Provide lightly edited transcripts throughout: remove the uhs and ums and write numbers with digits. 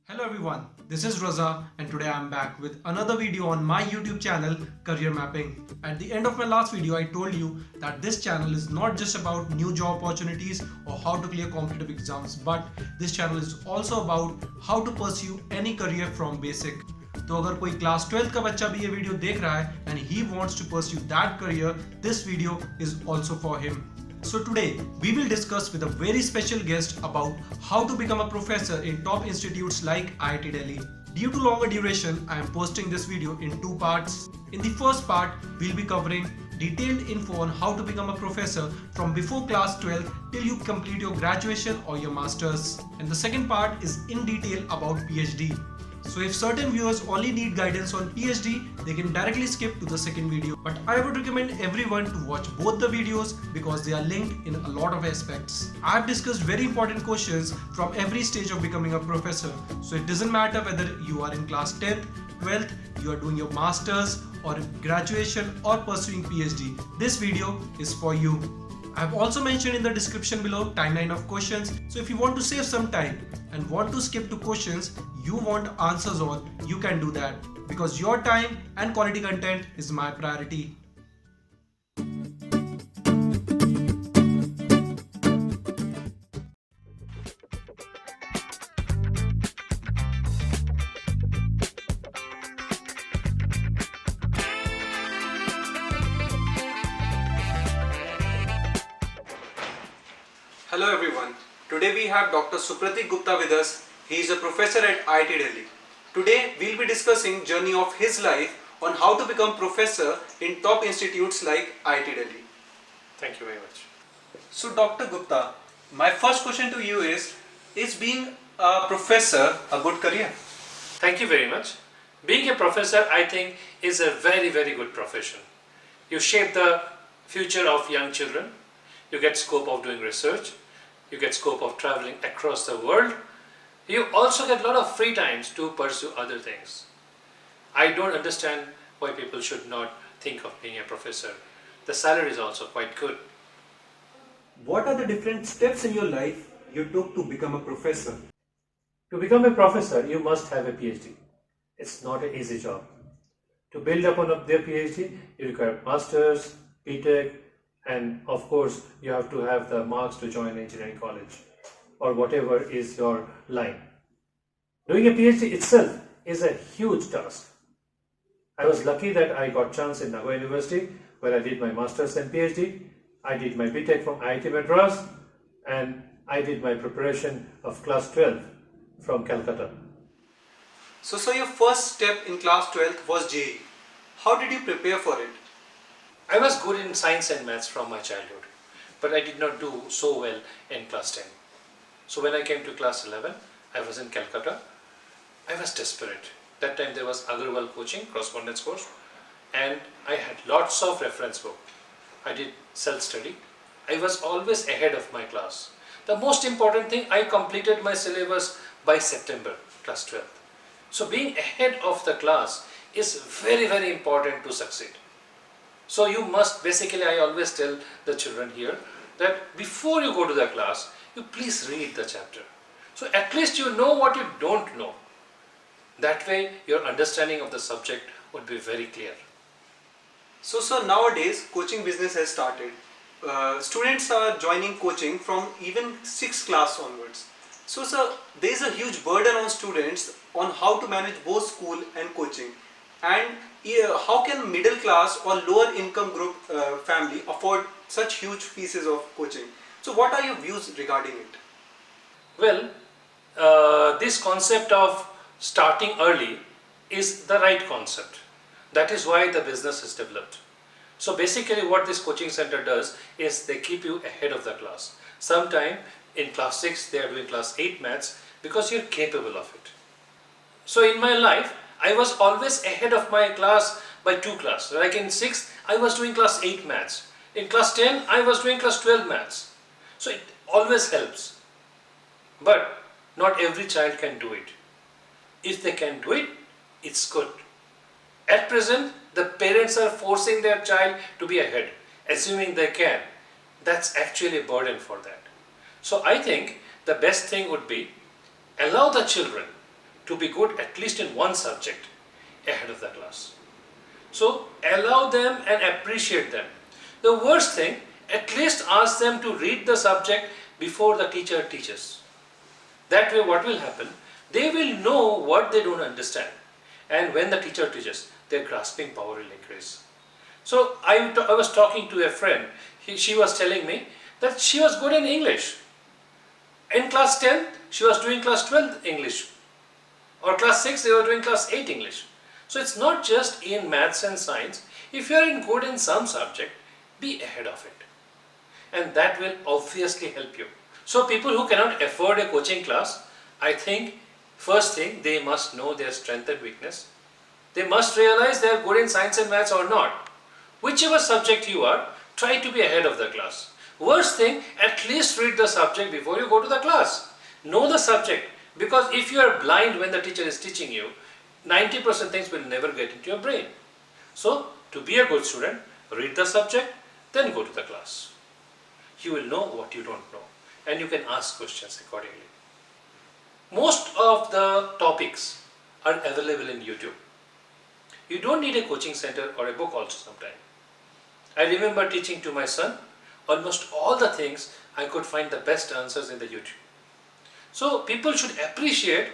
Hello everyone, this is Raza and today I am back with another video on my YouTube channel Career Mapping. At the end of my last video I told you that this channel is not just about new job opportunities or how to clear competitive exams, but this channel is also about how to pursue any career from basic. तो अगर कोई class 12th का बच्चा भी ये video देख रहा है and he wants to pursue that career, this video is also for him. So today we will discuss with a very special guest about how to become a professor in top institutes like IIT Delhi. Due to longer duration, I am posting this video in two parts. In the first part, we'll be covering detailed info on how to become a professor from before class 12 till you complete your graduation or your masters. And the second part is in detail about PhD. So if certain viewers only need guidance on PhD, they can directly skip to the second video. But I would recommend everyone to watch both the videos because they are linked in a lot of aspects. I have discussed very important questions from every stage of becoming a professor. So it doesn't matter whether you are in class 10th, 12th, you are doing your masters or graduation or pursuing PhD. This video is for you. I have also mentioned in the description below timeline of questions. So if you want to save some time and want to skip to questions you want answers on, you can do that because your time and quality content is my priority. Hello everyone. Today we have Dr. Supratic Gupta with us. He is a professor at IIT Delhi. Today we'll be discussing journey of his life on how to become professor in top institutes like IIT Delhi. Thank you very much. So Dr. Gupta, my first question to you is being a professor a good career? Thank you very much. Being a professor, I think, is a very, very good profession. You shape the future of young children. You get scope of doing research. You get scope of traveling across the world. You also get a lot of free times to pursue other things. I don't understand why people should not think of being a professor. The salary is also quite good. What are the different steps in your life you took to become a professor? To become a professor, you must have a PhD. It's not an easy job. To build upon their PhD, you require masters, BTECH, and of course, you have to have the marks to join engineering college or whatever is your line. Doing a PhD itself is a huge task. I was lucky that I got chance in Nagoya University where I did my masters and PhD. I did my BTECH from IIT Madras and I did my preparation of class 12 from Calcutta. So your first step in class 12 was JEE. How did you prepare for it? I was good in science and maths from my childhood, but I did not do so well in class 10. So when I came to class 11, I was in Calcutta. I was desperate. That time there was Agarwal coaching, correspondence course, and I had lots of reference book. I did self-study. I was always ahead of my class. The most important thing, I completed my syllabus by September, class 12. So being ahead of the class is very, very important to succeed. So you must, basically I always tell the children here that before you go to the class, you please read the chapter. So at least you know what you don't know. That way your understanding of the subject would be very clear. So sir, nowadays coaching business has started. Students are joining coaching from even 6th class onwards. So sir, there is a huge burden on students on how to manage both school and coaching. And how can middle class or lower income group family afford such huge pieces of coaching? So what are your views regarding it? Well, this concept of starting early is the right concept. That is why the business is developed. So basically what this coaching center does is they keep you ahead of the class. Sometime in class 6 they are doing class 8 maths because you're capable of it. So in my life I was always ahead of my class by 2 classes. Like in 6th I was doing class 8 maths. In class 10 I was doing class 12 maths. So it always helps. But not every child can do it. If they can do it, it's good. At present, the parents are forcing their child to be ahead, assuming they can. That's actually a burden for that. So I think the best thing would be allow the children to be good at least in one subject ahead of the class. So allow them and appreciate them. The worst thing, at least ask them to read the subject before the teacher teaches. That way what will happen? They will know what they don't understand. And when the teacher teaches, their grasping power will increase. So I was talking to a friend. She was telling me that she was good in English. In class 10, she was doing class 12 English. Or class 6, they were doing class 8 English. So it's not just in maths and science. If you are good in some subject, be ahead of it. And that will obviously help you. So people who cannot afford a coaching class, I think first thing, they must know their strength and weakness. They must realize they are good in science and maths or not. Whichever subject you are, try to be ahead of the class. Worst thing, at least read the subject before you go to the class. Know the subject, because if you are blind when the teacher is teaching you, 90% things will never get into your brain. So, to be a good student, read the subject, then go to the class. You will know what you don't know, and you can ask questions accordingly. Most of the topics are available in YouTube. You don't need a coaching center or a book also sometimes. I remember teaching to my son, almost all the things I could find the best answers in the YouTube. So people should appreciate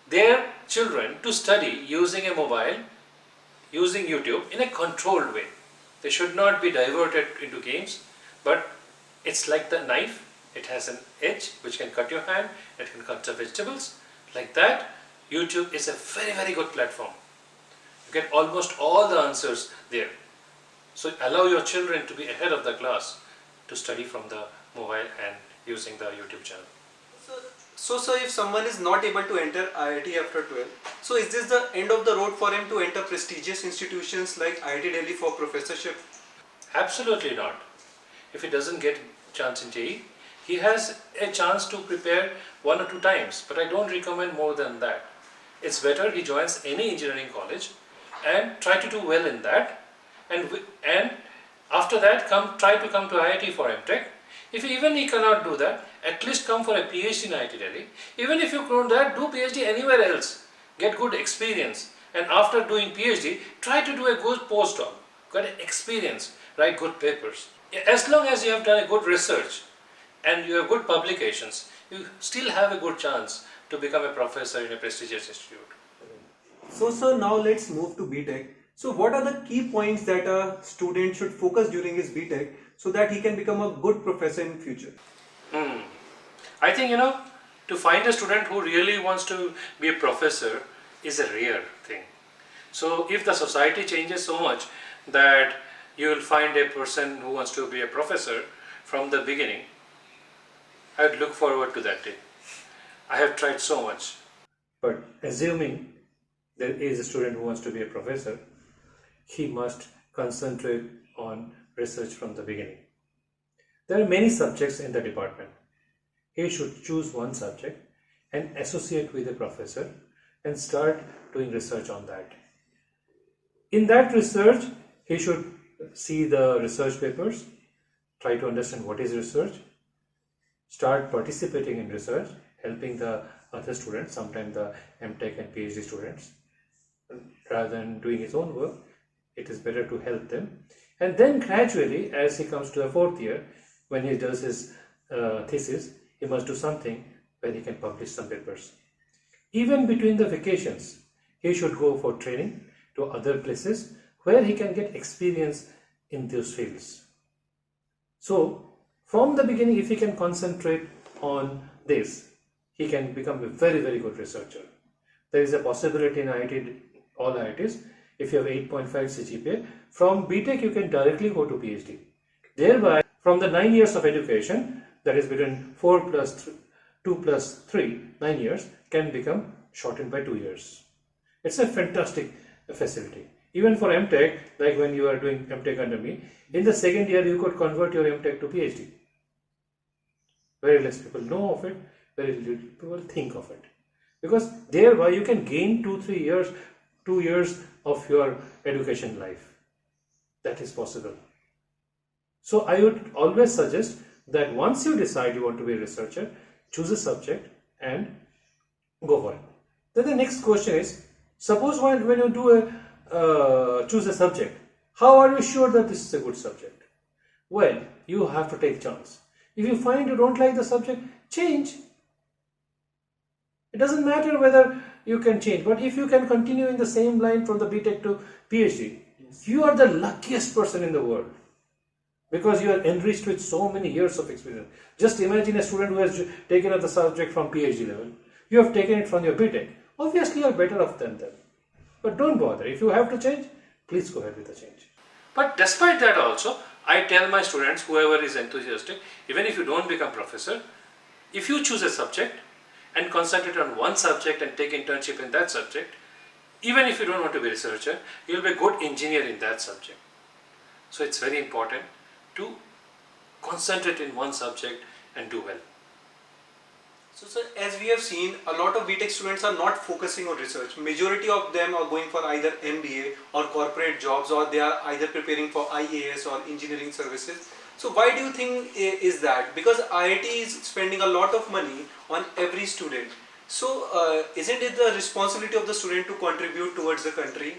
their children to study using a mobile, using YouTube in a controlled way. They should not be diverted into games, but it's like the knife. It has an edge which can cut your hand, it can cut the vegetables. Like that, YouTube is a very, very good platform. You get almost all the answers there. So allow your children to be ahead of the class to study from the mobile and using the YouTube channel. So sir, if someone is not able to enter IIT after 12, so is this the end of the road for him to enter prestigious institutions like IIT Delhi for professorship? Absolutely not. If he doesn't get chance in JEE, he has a chance to prepare 1 or 2 times, but I don't recommend more than that. It's better he joins any engineering college and try to do well in that, and after that try to come to IIT for MTech. If even he cannot do that, at least come for a PhD in IIT Delhi. Even if you can't do that, do PhD anywhere else. Get good experience, and after doing PhD, try to do a good postdoc. Get experience, write good papers. As long as you have done a good research and you have good publications, you still have a good chance to become a professor in a prestigious institute. So sir, now let's move to BTECH. So what are the key points that a student should focus during his BTECH so that he can become a good professor in future? I think, to find a student who really wants to be a professor is a rare thing. So if the society changes so much that you will find a person who wants to be a professor from the beginning, I would look forward to that day. I have tried so much. But assuming there is a student who wants to be a professor, he must concentrate on research from the beginning. There are many subjects in the department. He should choose one subject and associate with a professor and start doing research on that. In that research, he should see the research papers, try to understand what is research, start participating in research, helping the other students, sometimes the MTech and PhD students. Rather than doing his own work, it is better to help them. And then gradually, as he comes to the 4th year, when he does his thesis, he must do something where he can publish some papers. Even between the vacations, he should go for training to other places where he can get experience in those fields. So, from the beginning, if he can concentrate on this, he can become a very, very good researcher. There is a possibility in all IITs, if you have 8.5 CGPA, from BTECH you can directly go to PhD. Thereby, from the 9 years of education, that is between 4 plus 2 plus 3, 9 years, can become shortened by 2 years. It's a fantastic facility. Even for MTech, like when you are doing MTech under me, in the 2nd year you could convert your MTech to PhD. Very less people know of it, very little people think of it. Because thereby you can gain 2 years of your education life. That is possible. So I would always suggest that once you decide you want to be a researcher, choose a subject and go for it. Then the next question is, suppose when you do choose a subject, how are you sure that this is a good subject? Well, you have to take chance. If you find you don't like the subject, change. It doesn't matter whether you can change, but if you can continue in the same line from the BTECH to PhD, you are the luckiest person in the world, because you are enriched with so many years of experience. Just imagine a student who has taken up the subject from PhD level. You have taken it from your BTECH. Obviously, you are better off than them. But don't bother. If you have to change, please go ahead with the change. But despite that also, I tell my students, whoever is enthusiastic, even if you don't become professor, if you choose a subject and concentrate on one subject and take internship in that subject, even if you don't want to be a researcher, you will be a good engineer in that subject. So it's very important to concentrate in one subject and do well. So sir, as we have seen, a lot of BTech students are not focusing on research. Majority of them are going for either MBA or corporate jobs, or they are either preparing for IAS or engineering services. So why do you think is that? Because IIT is spending a lot of money on every student. So isn't it the responsibility of the student to contribute towards the country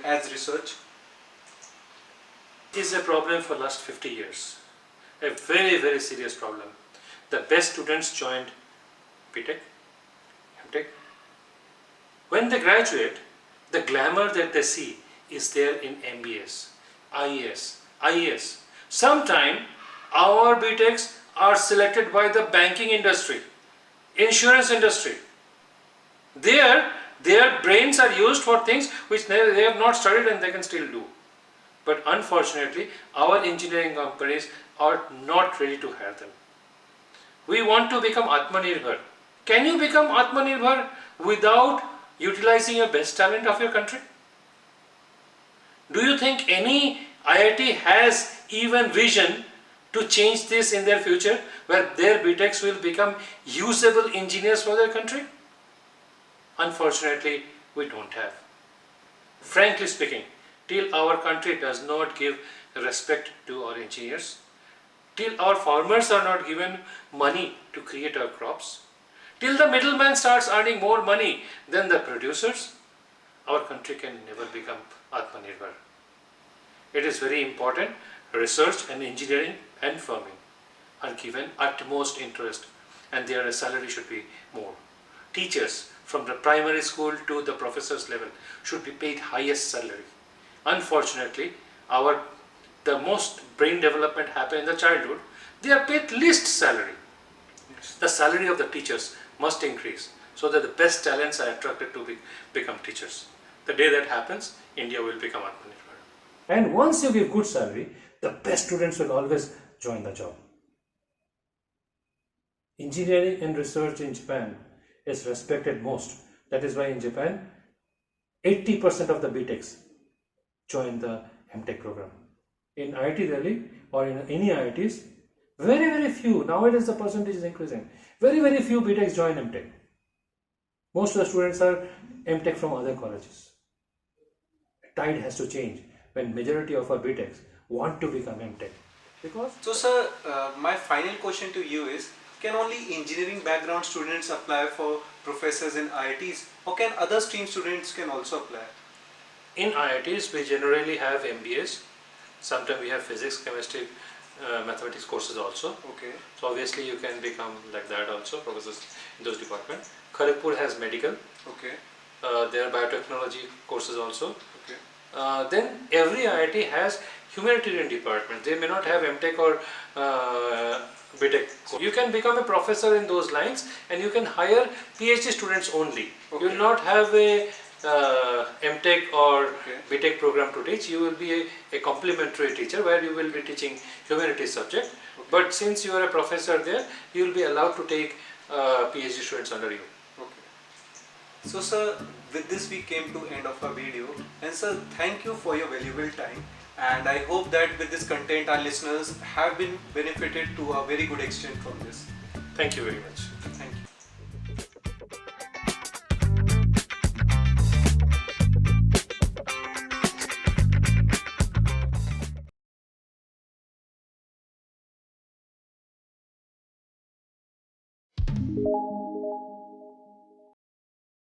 as research? It is a problem for last 50 years. A very, very serious problem. The best students joined BTECH, MTech. When they graduate, the glamour that they see is there in MBAs, IAS, IES. Sometimes our BTECs are selected by the banking industry, insurance industry. There, their brains are used for things which they have not studied and they can still do. But unfortunately, our engineering companies are not ready to hire them. We want to become Atmanirbhar. Can you become Atmanirbhar without utilizing your best talent of your country? Do you think any IIT has even vision to change this in their future, where their BTECs will become usable engineers for their country? Unfortunately, we don't have. Frankly speaking, till our country does not give respect to our engineers, till our farmers are not given money to create our crops, till the middleman starts earning more money than the producers, our country can never become Atmanirbhar. It is very important. Research and engineering and farming are given utmost interest, and their salary should be more. Teachers from the primary school to the professor's level should be paid highest salary. Unfortunately, the most brain development happen in the childhood, they are paid least salary. The salary of the teachers must increase so that the best talents are attracted to become teachers. The day that happens, India will become Atmanirbhar. And once you give good salary, the best students will always join the job. Engineering and research in Japan is respected most. That is why in Japan, 80% of the BTECs join the MTech program. In IIT Delhi or in any IITs, very few, nowadays the percentage is increasing, very few BTECs join MTech. Most of the students are MTech from other colleges. The tide has to change when majority of our BTECs want to become MTech. Because So sir, my final question to you is, can only engineering background students apply for professors in IITs, or can other stream students can also apply? In IITs, we generally have MBAs. Sometimes we have physics, chemistry, mathematics courses also. Okay. So obviously you can become like that also, professors in those departments. Kharagpur has medical. Okay. There are biotechnology courses also. Okay. Then every IIT has humanitarian department. They may not have MTech or BTech. So you can become a professor in those lines, and you can hire PhD students only. Okay. You will not have a MTech or Okay. BTech program to teach. You will be a complementary teacher where you will be teaching humanities subject. Okay. But since you are a professor there, you will be allowed to take PhD students under you. Okay. So sir, with this we came to end of our video, and sir, thank you for your valuable time, and I hope that with this content our listeners have been benefited to a very good extent from this. Thank you very much.